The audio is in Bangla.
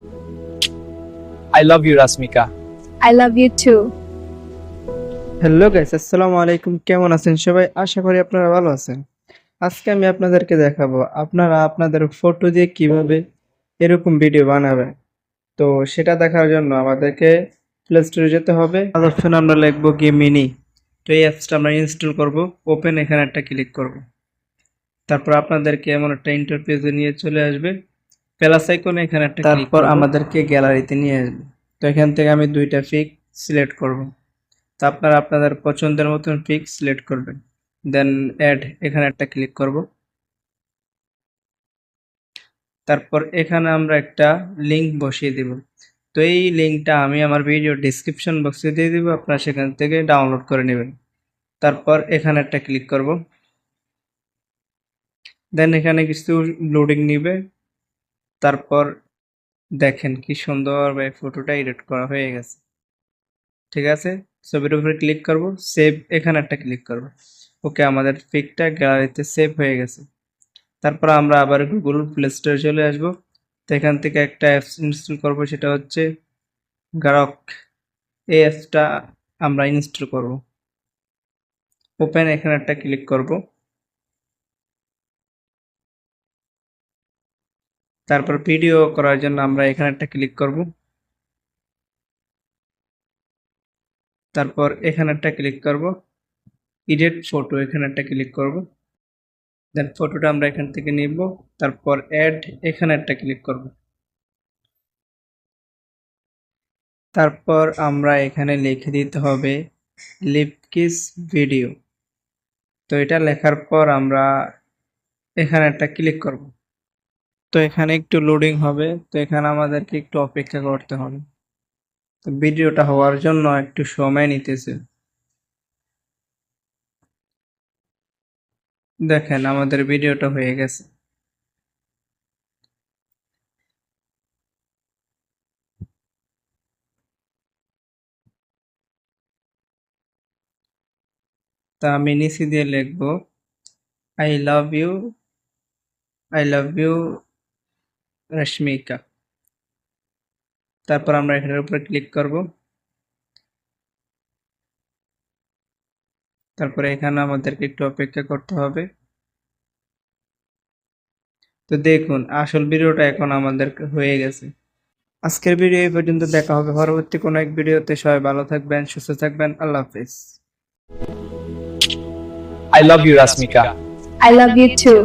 I love you, Rasmika. I love you too. Hello guys, আসসালামু আলাইকুম। কেমন আছেন সবাই? আশা করি আপনারা ভালো আছেন। আজকে আমি আপনাদেরকে দেখাবো আপনারা আপনাদের ফটো দিয়ে কিভাবে এরকম ভিডিও বানাবেন। তো সেটা দেখার জন্য আমাদেরকে প্লে স্টোরে যেতে হবে। অপশন আমরা লিখবো গেমিনি। তো এই অ্যাপসটা আমরা ইনস্টল করব। ওপেন এখানে একটা ক্লিক করব। তারপর আপনাদেরকে এমন একটা ইন্টারফেসে নিয়ে চলে আসবে। প্লাস আইকনে এখানে একটা ক্লিক করব। তারপর আমাদেরকে গ্যালারিতে নিয়ে আসবে। তো এখান থেকে আমি দুইটা পিক সিলেক্ট করব। তো আপনারা আপনাদের পছন্দের মতন পিক সিলেক্ট করবেন। দেন অ্যাড এখানে একটা ক্লিক করব। তারপর এখানে আমরা একটা লিংক বসিয়ে দিব। তো এই লিংকটা আমি আমার ভিডিও ডেসক্রিপশন বক্সে দিয়ে দিব, আপনারা সেখান থেকে ডাউনলোড করে নেবেন। তারপর এখানে একটা ক্লিক করব। দেন এখানে কিছু লোডিং নিবে। তারপর দেখেন কি সুন্দরভাবে ফটোটা এডিট করা হয়ে গেছে। ঠিক আছে, ছবির উপরে ক্লিক করব, সেভ এখানে একটা ক্লিক করব। ওকে, আমাদের পিকটা গ্যালারিতে সেভ হয়ে গেছে। তারপর আমরা আবার গুগল প্লে স্টোরে চলে আসব। তো এখান থেকে একটা অ্যাপস ইনস্টল করব, সেটা হচ্ছে গ্রক। এই অ্যাপসটা আমরা ইনস্টল করব। ওপেন এখানে একটা ক্লিক করব। তারপর ভিডিও করার জন্য আমরা এখানে একটা ক্লিক করব। তারপর এখানে একটা ক্লিক করব, এডিট ফটো এখানে একটা ক্লিক করব। দেন ফটোটা আমরা এখান থেকে নিব। তারপর অ্যাড এখানে একটা ক্লিক করব। তারপর আমরা এখানে লিখে দিতে হবে লিপকিস ভিডিও। তো এটা লেখার পর আমরা এখানে একটা ক্লিক করব। তো এখানে একটু লোডিং হবে, তো এখানে আমাদেরকে একটু অপেক্ষা করতে হবে। তো ভিডিওটা হওয়ার জন্য একটু সময় নিতেছে। দেখেন আমাদের ভিডিওটা হয়ে গেছে। তা আমি নিচে দিয়ে লিখবো I love you, I love you Rashmika. তারপর আমরা এখানের উপরে ক্লিক করব। তারপরে এখানে আমাদেরকে একটু অপেক্ষা করতে হবে। তো দেখুন আসল ভিডিওটা এখন আমাদের হয়ে গেছে। আজকের ভিডিও এই পর্যন্ত, দেখা হবে পরবর্তী কোনো এক ভিডিওতে। সবাই ভালো থাকবেন, সুস্থ থাকবেন। আল্লাহ হাফেজ। I love you, Rasmika. I love you too.